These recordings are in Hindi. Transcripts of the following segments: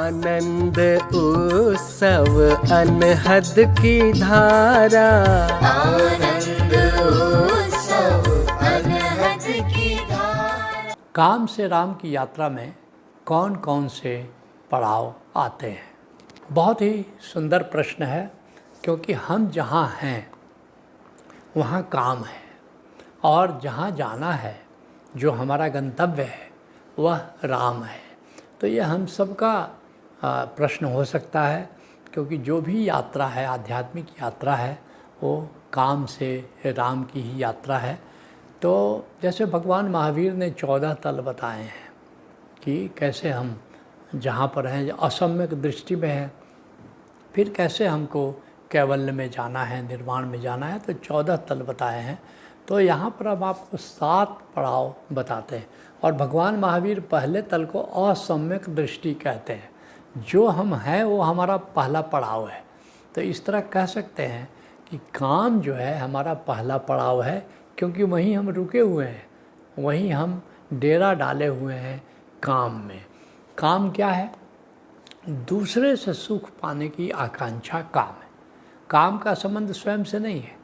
आनंद उत्सव अनहद की धारा, आनंद उत्सव अनहद की धारा। काम से राम की यात्रा में कौन कौन से पड़ाव आते हैं? बहुत ही सुंदर प्रश्न है, क्योंकि हम जहाँ हैं वहाँ काम है, और जहाँ जाना है, जो हमारा गंतव्य है, वह राम है। तो ये हम सबका प्रश्न हो सकता है, क्योंकि जो भी यात्रा है, आध्यात्मिक यात्रा है, वो काम से राम की ही यात्रा है। तो जैसे भगवान महावीर ने 14 तल बताए हैं कि कैसे हम जहाँ पर हैं असम्यक दृष्टि में है, फिर कैसे हमको कैवल्य में जाना है, निर्वाण में जाना है। तो 14 तल बताए हैं। तो यहाँ पर अब आपको 7 पड़ाव बताते हैं, और भगवान महावीर पहले तल को असम्यक दृष्टि कहते हैं। जो हम हैं वो हमारा पहला पड़ाव है। तो इस तरह कह सकते हैं कि काम जो है हमारा पहला पड़ाव है, क्योंकि वहीं हम रुके हुए हैं, वहीं हम डेरा डाले हुए हैं काम में। काम क्या है? दूसरे से सुख पाने की आकांक्षा काम है। काम का संबंध स्वयं से नहीं है,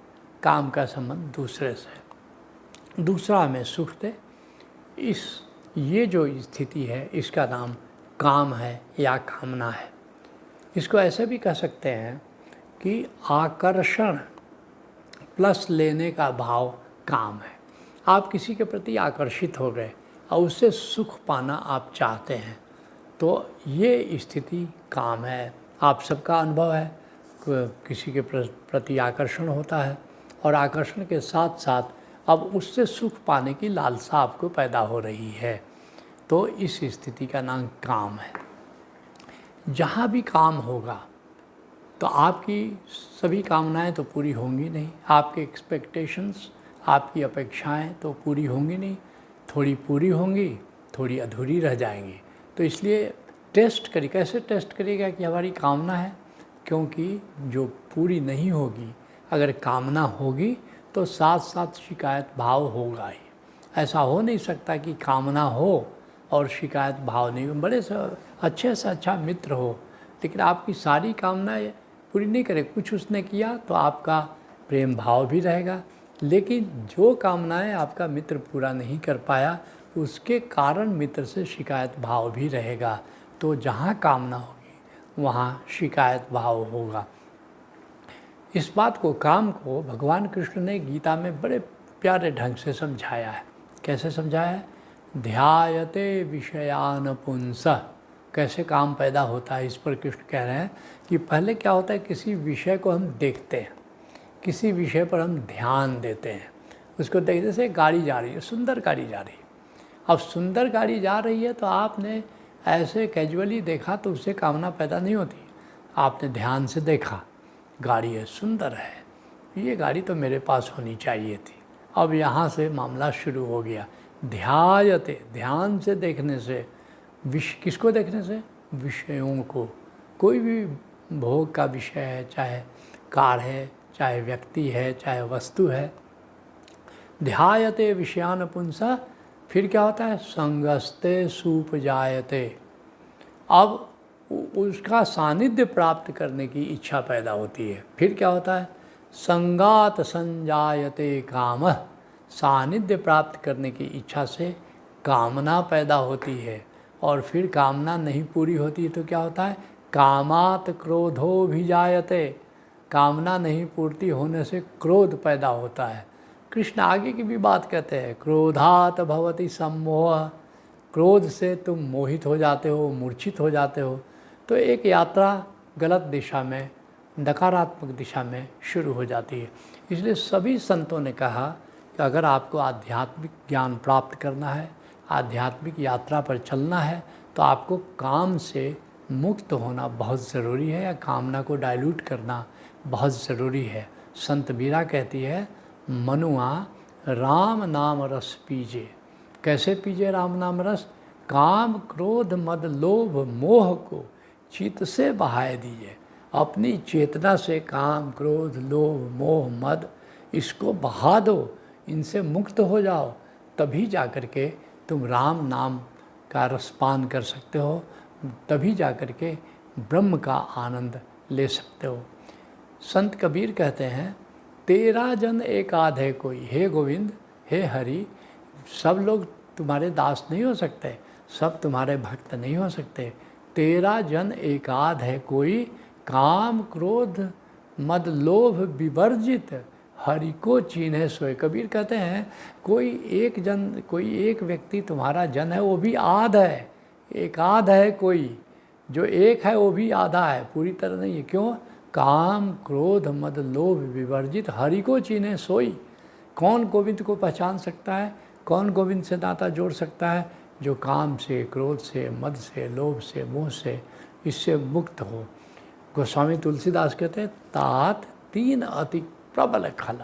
काम का संबंध दूसरे से। दूसरा हमें सुख दे, ये जो स्थिति है, इसका नाम काम है या कामना है। इसको ऐसे भी कह सकते हैं कि आकर्षण प्लस लेने का भाव काम है। आप किसी के प्रति आकर्षित हो गए और उससे सुख पाना आप चाहते हैं, तो ये स्थिति काम है। आप सबका अनुभव है, किसी के प्रति आकर्षण होता है, और आकर्षण के साथ साथ अब उससे सुख पाने की लालसा आपको पैदा हो रही है, तो इस स्थिति का नाम काम है। जहाँ भी काम होगा तो आपकी सभी कामनाएं तो पूरी होंगी नहीं, आपके एक्सपेक्टेशंस, आपकी अपेक्षाएं तो पूरी होंगी नहीं, थोड़ी पूरी होंगी, थोड़ी अधूरी रह जाएंगी। तो इसलिए टेस्ट करिए। कैसे टेस्ट करिएगा कि हमारी कामना है? क्योंकि जो पूरी नहीं होगी, अगर कामना होगी तो साथ साथ शिकायत भाव होगा ही। ऐसा हो नहीं सकता कि कामना हो और शिकायत भाव नहीं हो। बड़े से अच्छा मित्र हो, लेकिन आपकी सारी कामनाएं पूरी नहीं करे, कुछ उसने किया तो आपका प्रेम भाव भी रहेगा, लेकिन जो कामनाएं आपका मित्र पूरा नहीं कर पाया, उसके कारण मित्र से शिकायत भाव भी रहेगा। तो जहाँ कामना होगी वहाँ शिकायत भाव होगा। इस बात को, काम को, भगवान कृष्ण ने गीता में बड़े प्यारे ढंग से समझाया है। कैसे समझाया है? ध्यायते विषयान पुंसः। कैसे काम पैदा होता है, इस पर कृष्ण कह रहे हैं कि पहले क्या होता है, किसी विषय को हम देखते हैं, किसी विषय पर हम ध्यान देते हैं। उसको देखते, जैसे गाड़ी जा रही है, सुंदर गाड़ी जा रही है। अब सुंदर गाड़ी जा रही है तो आपने ऐसे कैजुअली देखा तो उससे कामना पैदा नहीं होती। आपने ध्यान से देखा, गाड़ी है, सुंदर है, ये गाड़ी तो मेरे पास होनी चाहिए थी। अब यहाँ से मामला शुरू हो गया। ध्यायते, ध्यान से देखने से, किसको देखने से? विषयों को। कोई भी भोग का विषय है, चाहे कार है, चाहे व्यक्ति है, चाहे वस्तु है। ध्यायते विषयान पुंसः। फिर क्या होता है? संगस्ते सूपजायते। अब उसका सानिध्य प्राप्त करने की इच्छा पैदा होती है। फिर क्या होता है? संगात संजायते कामः। सानिध्य प्राप्त करने की इच्छा से कामना पैदा होती है, और फिर कामना नहीं पूरी होती तो क्या होता है? कामात क्रोधो भिजायते। कामना नहीं पूर्ति होने से क्रोध पैदा होता है। कृष्ण आगे की भी बात कहते हैं, क्रोधात भवति सम्मोह। क्रोध से तुम मोहित हो जाते हो, मूर्छित हो जाते हो। तो एक यात्रा गलत दिशा में, नकारात्मक दिशा में शुरू हो जाती है। इसलिए सभी संतों ने कहा कि अगर आपको आध्यात्मिक ज्ञान प्राप्त करना है, आध्यात्मिक यात्रा पर चलना है, तो आपको काम से मुक्त होना बहुत ज़रूरी है, या कामना को डाइल्यूट करना बहुत ज़रूरी है। संत बीरा कहती है, मनुआ राम नाम रस पीजे। कैसे पीजे राम नाम रस? काम क्रोध मद लोभ मोह को चित्त से बहाए दीजिए। अपनी चेतना से काम क्रोध लोभ मोह मद, इसको बहा दो, इनसे मुक्त हो जाओ, तभी जा कर के तुम राम नाम का रसपान कर सकते हो, तभी जा कर के ब्रह्म का आनंद ले सकते हो। संत कबीर कहते हैं, तेरा जन एकाध है कोई, हे गोविंद हे हरि, सब लोग तुम्हारे दास नहीं हो सकते, सब तुम्हारे भक्त नहीं हो सकते। तेरा जन एकाध है कोई, काम क्रोध मद लोभ विवर्जित, हरि को चीन्हे सोए। कबीर कहते हैं कोई एक व्यक्ति तुम्हारा जन है, वो भी आध है, एक आध है कोई, जो एक है वो भी आधा है, पूरी तरह नहीं है। क्यों? काम क्रोध मद लोभ विवर्जित, हरि को चीन्हे सोई। कौन गोविंद को पहचान सकता है? कौन गोविंद से नाता जोड़ सकता है? जो काम से, क्रोध से, मद से, लोभ से, मोह से, इससे मुक्त हो। गोस्वामी तुलसीदास कहते हैं, तात तीन अति प्रबल खल।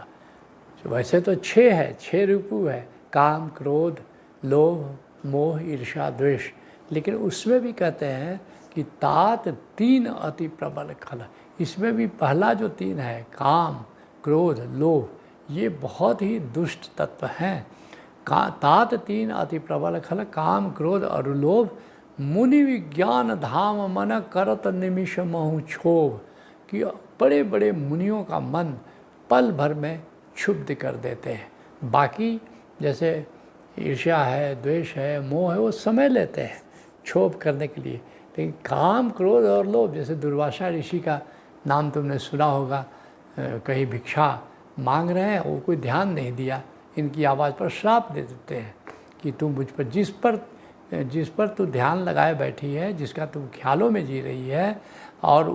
वैसे तो 6 है, 6 रिपु है, काम क्रोध लोभ मोह ईर्ष्या द्वेष, लेकिन उसमें भी कहते हैं कि तात 3 अति प्रबल खल। इसमें भी पहला जो 3 है, काम क्रोध लोभ, ये बहुत ही दुष्ट तत्व हैं। तात 3 अति प्रबल खल, काम क्रोध और लोभ, मुनि विज्ञान धाम मन करत निमिष महु क्षोभ, कि बड़े बड़े मुनियों का मन पल भर में क्षुब्ध कर देते हैं। बाकी जैसे ईर्ष्या है, द्वेष है, मोह है, वो समय लेते हैं क्षोभ करने के लिए, लेकिन काम क्रोध और लोभ, जैसे दुर्वासा ऋषि का नाम तुमने सुना होगा, कहीं भिक्षा मांग रहे हैं, वो कोई ध्यान नहीं दिया, इनकी आवाज़ पर श्राप दे देते हैं कि तुम मुझ पर जिस पर तू ध्यान लगाए बैठी है, जिसका तुम ख्यालों में जी रही है, और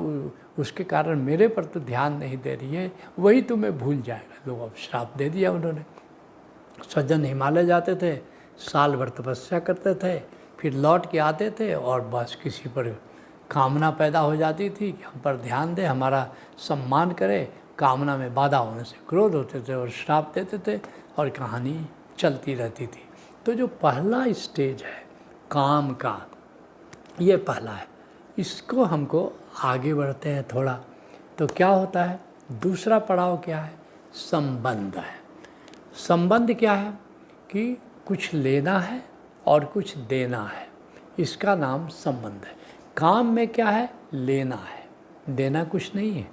उसके कारण मेरे पर तो ध्यान नहीं दे रही है, वही तुम्हें भूल जाएगा। लोग अब श्राप दे दिया उन्होंने। सज्जन हिमालय जाते थे, साल भर तपस्या करते थे, फिर लौट के आते थे और बस किसी पर कामना पैदा हो जाती थी कि हम पर ध्यान दे, हमारा सम्मान करे, कामना में बाधा होने से क्रोध होते थे और श्राप देते थे, और कहानी चलती रहती थी। तो जो पहला स्टेज है काम का, ये पहला है, इसको हमको आगे बढ़ते हैं थोड़ा, तो क्या होता है? दूसरा पड़ाव क्या है? संबंध है। संबंध क्या है? कि कुछ लेना है और कुछ देना है, इसका नाम संबंध है। काम में क्या है? लेना है, देना कुछ नहीं है।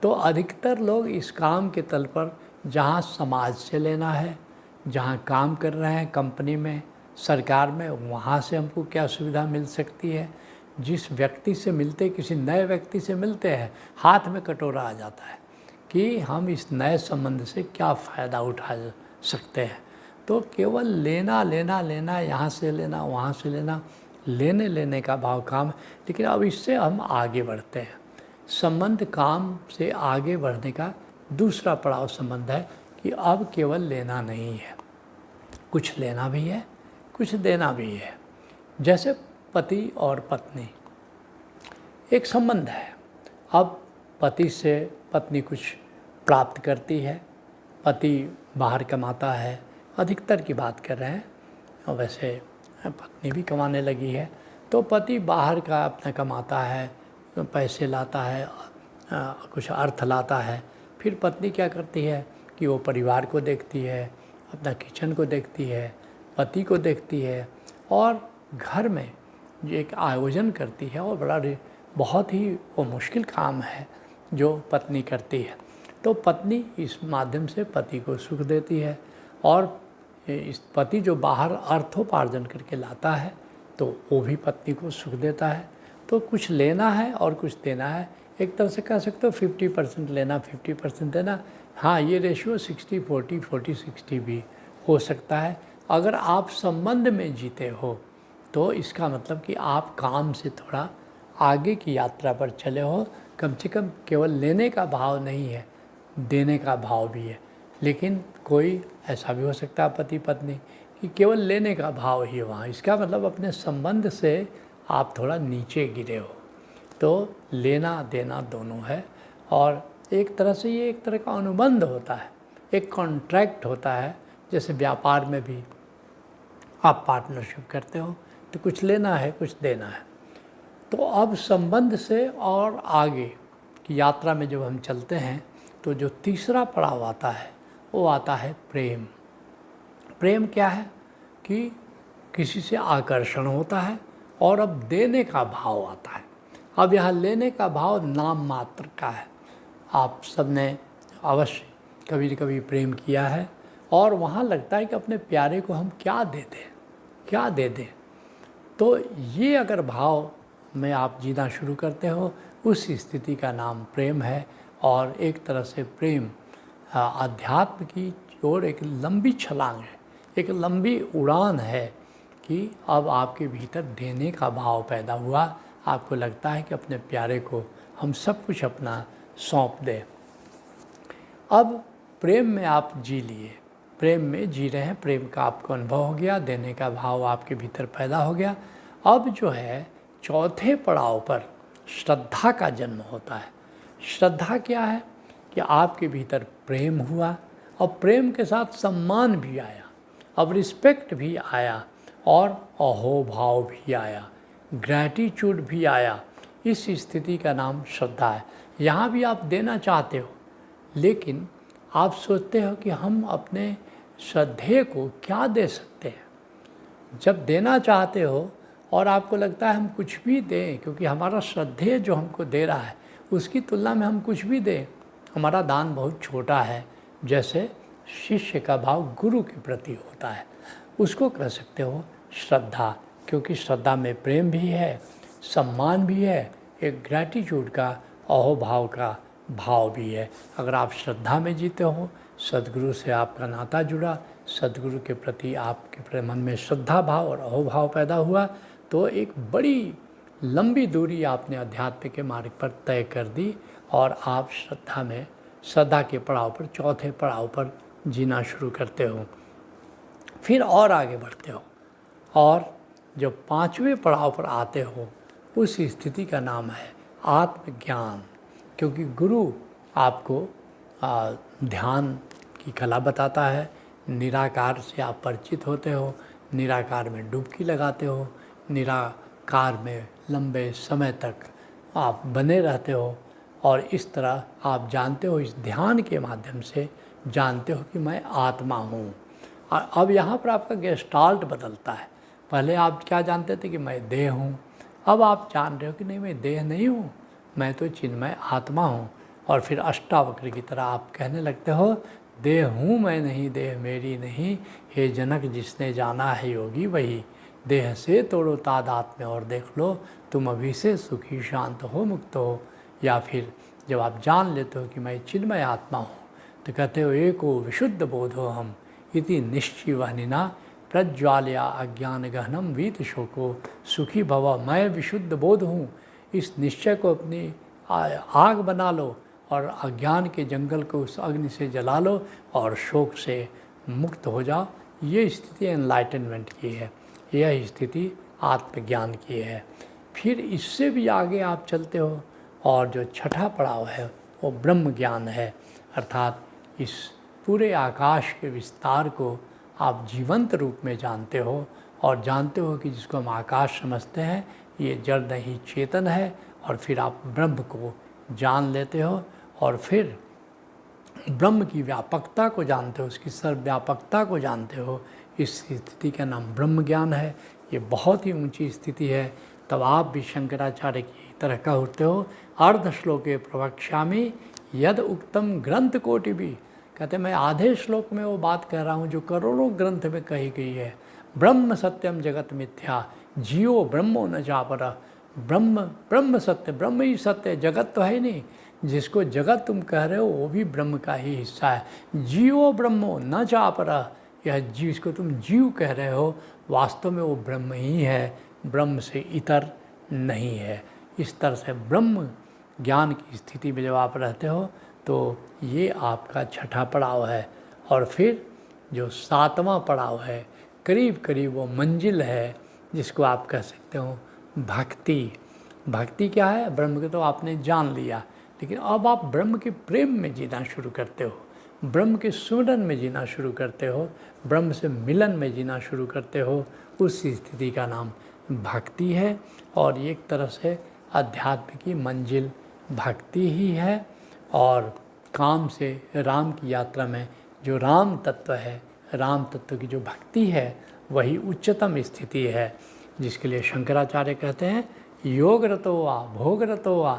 तो अधिकतर लोग इस काम के तल पर, जहाँ समाज से लेना है, जहाँ काम कर रहे हैं कंपनी में, सरकार में, वहाँ से हमको क्या सुविधा मिल सकती है, जिस व्यक्ति से मिलते, किसी नए व्यक्ति से मिलते हैं, हाथ में कटोरा आ जाता है कि हम इस नए संबंध से क्या फ़ायदा उठा सकते हैं। तो केवल लेना लेना लेना, यहाँ से लेना वहाँ से लेना, लेने लेने का भाव काम। लेकिन अब इससे हम आगे बढ़ते हैं। संबंध काम से आगे बढ़ने का दूसरा पड़ाव संबंध है कि अब केवल लेना नहीं है, कुछ लेना भी है, कुछ देना भी है। जैसे पति और पत्नी एक संबंध है। अब पति से पत्नी कुछ प्राप्त करती है, पति बाहर कमाता है, अधिकतर की बात कर रहे हैं, और वैसे पत्नी भी कमाने लगी है, तो पति बाहर का अपना कमाता है, पैसे लाता है, कुछ अर्थ लाता है। फिर पत्नी क्या करती है कि वो परिवार को देखती है, अपना किचन को देखती है, पति को देखती है, और घर में एक आयोजन करती है, और बहुत ही वो मुश्किल काम है जो पत्नी करती है। तो पत्नी इस माध्यम से पति को सुख देती है, और इस पति जो बाहर अर्थोपार्जन करके लाता है, तो वो भी पत्नी को सुख देता है। तो कुछ लेना है और कुछ देना है। एक तरह से कह सकते हो 50% लेना 50% देना। हाँ, ये रेशियो 60-40 40-60 भी हो सकता है। अगर आप संबंध में जीते हो तो इसका मतलब कि आप काम से थोड़ा आगे की यात्रा पर चले हो। कम से कम केवल लेने का भाव नहीं है, देने का भाव भी है। लेकिन कोई ऐसा भी हो सकता है पति पत्नी कि केवल लेने का भाव ही है वहाँ, इसका मतलब अपने संबंध से आप थोड़ा नीचे गिरे हो। तो लेना देना दोनों है, और एक तरह से ये एक तरह का अनुबंध होता है, एक कॉन्ट्रैक्ट होता है। जैसे व्यापार में भी आप पार्टनरशिप करते हो तो कुछ लेना है कुछ देना है। तो अब संबंध से और आगे की यात्रा में जब हम चलते हैं तो जो तीसरा पड़ाव आता है वो आता है प्रेम। प्रेम क्या है कि किसी से आकर्षण होता है और अब देने का भाव आता है। अब यहाँ लेने का भाव नाम मात्र का है। आप सबने अवश्य कभी न कभी प्रेम किया है और वहाँ लगता है कि अपने प्यारे को हम क्या दे दें, क्या दे दें। तो ये अगर भाव में आप जीना शुरू करते हो, उस स्थिति का नाम प्रेम है। और एक तरह से प्रेम अध्यात्म की ओर एक लंबी छलांग है, एक लंबी उड़ान है कि अब आपके भीतर देने का भाव पैदा हुआ। आपको लगता है कि अपने प्यारे को हम सब कुछ अपना सौंप दें। अब प्रेम में आप जी लिए, प्रेम में जी रहे हैं, प्रेम का आपको अनुभव हो गया, देने का भाव आपके भीतर पैदा हो गया। अब जो है चौथे पड़ाव पर श्रद्धा का जन्म होता है। श्रद्धा क्या है कि आपके भीतर प्रेम हुआ और प्रेम के साथ सम्मान भी आया, अब रिस्पेक्ट भी आया और अहोभाव भी आया, ग्रैटिट्यूड भी आया। इस स्थिति का नाम श्रद्धा है। यहाँ भी आप देना चाहते हो, लेकिन आप सोचते हो कि हम अपने श्रद्धेय को क्या दे सकते हैं। जब देना चाहते हो और आपको लगता है हम कुछ भी दें, क्योंकि हमारा श्रद्धेय जो हमको दे रहा है उसकी तुलना में हम कुछ भी दें, हमारा दान बहुत छोटा है। जैसे शिष्य का भाव गुरु के प्रति होता है, उसको कह सकते हो श्रद्धा, क्योंकि श्रद्धा में प्रेम भी है, सम्मान भी है, एक ग्रैटिट्यूड का, अहोभाव का भाव भी है। अगर आप श्रद्धा में जीते हो, सद्गुरु से आपका नाता जुड़ा, सद्गुरु के प्रति आपके मन में श्रद्धा भाव और अहोभाव पैदा हुआ, तो एक बड़ी लंबी दूरी आपने अध्यात्म के मार्ग पर तय कर दी और आप श्रद्धा में, श्रद्धा के पड़ाव पर, चौथे पड़ाव पर जीना शुरू करते हो। फिर और आगे बढ़ते हो और जब पांचवें पड़ाव पर आते हो, उस स्थिति का नाम है आत्मज्ञान, क्योंकि गुरु आपको ध्यान की कला बताता है। निराकार से आप परिचित होते हो, निराकार में डुबकी लगाते हो, निराकार में लंबे समय तक आप बने रहते हो और इस तरह आप जानते हो, इस ध्यान के माध्यम से जानते हो कि मैं आत्मा हूँ। और अब यहाँ पर आपका गेस्टाल्ट बदलता है। पहले आप क्या जानते थे कि मैं देह हूँ, अब आप जान रहे हो कि नहीं, मैं देह नहीं हूँ, मैं तो चिन्मय आत्मा हूँ। और फिर अष्टावक्र की तरह आप कहने लगते हो, देह हूँ मैं नहीं, देह मेरी नहीं, हे जनक जिसने जाना है योगी वही, देह से तोड़ो तादात्म्य और देख लो, तुम अभी से सुखी शांत हो मुक्त हो। या फिर जब आप जान लेते हो कि मैं चिन्मय आत्मा हूँ, तो कहते हो एको विशुद्ध बोधो हम इति निश्चिवहनिना प्रज्वालया अज्ञान गहनम वीत शोको सुखी भव। मैं विशुद्ध बोध हूँ, इस निश्चय को अपनी आग बना लो और अज्ञान के जंगल को उस अग्नि से जला लो और शोक से मुक्त हो जाओ। ये स्थिति एनलाइटनमेंट की है, यह स्थिति आत्मज्ञान की है। फिर इससे भी आगे आप चलते हो और जो छठा पड़ाव है वो ब्रह्म ज्ञान है, अर्थात इस पूरे आकाश के विस्तार को आप जीवंत रूप में जानते हो और जानते हो कि जिसको हम आकाश समझते हैं ये जड़ नहीं चेतन है। और फिर आप ब्रह्म को जान लेते हो और फिर ब्रह्म की व्यापकता को जानते हो, उसकी सर्वव्यापकता को जानते हो। इस स्थिति का नाम ब्रह्म ज्ञान है। ये बहुत ही ऊंची स्थिति है। तब आप भी शंकराचार्य की तरह का होते हो, अर्ध श्लोके प्रवक्ष्यामि यद उक्तम ग्रंथ कोटि भी। कहते मैं आधे श्लोक में वो बात कह रहा हूँ जो करोड़ों ग्रंथ में कही गई है। ब्रह्म सत्यम जगत मिथ्या जियो ब्रह्मो न चापर। ब्रह्म सत्य, ब्रह्म ही सत्य, जगत तो है नहीं। जिसको जगत तुम कह रहे हो वो भी ब्रह्म का ही हिस्सा है। जियो ब्रह्मो न चापर, यह जिसको तुम जीव कह रहे हो वास्तव में वो ब्रह्म ही है, ब्रह्म से इतर नहीं है। इस तरह से ब्रह्म ज्ञान की स्थिति में जब आप रहते हो तो ये आपका छठा पड़ाव है। और फिर जो सातवां पड़ाव है, करीब करीब वो मंजिल है जिसको आप कह सकते हो भक्ति। भक्ति क्या है? ब्रह्म को तो आपने जान लिया, लेकिन अब आप ब्रह्म के प्रेम में जीना शुरू करते हो, ब्रह्म के सुमिरन में जीना शुरू करते हो, ब्रह्म से मिलन में जीना शुरू करते हो। उस स्थिति का नाम भक्ति है। और एक तरह से अध्यात्म की मंजिल भक्ति ही है। और काम से राम की यात्रा में जो राम तत्व है, राम तत्व की जो भक्ति है वही उच्चतम स्थिति है। जिसके लिए शंकराचार्य कहते हैं योग रतो वा भोग रतो वा,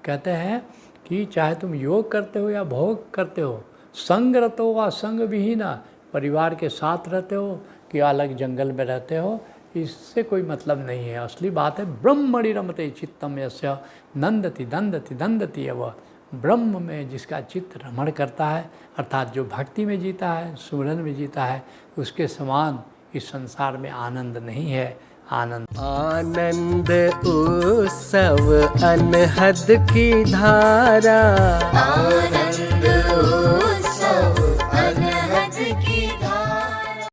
कहते हैं कि चाहे तुम योग करते हो या भोग करते हो, संग रतो वा संग विहीन, परिवार के साथ रहते हो कि अलग जंगल में रहते हो, इससे कोई मतलब नहीं है। असली बात है ब्रह्मणि रमते चित्तम यस्य नंदति दंदति दंदति एव, ब्रह्म में जिसका चित्त रमण करता है, अर्थात जो भक्ति में जीता है, सुमिरन में जीता है, उसके समान इस संसार में आनंद नहीं है। आनंद उत्सव अनहद की धारा, आनंद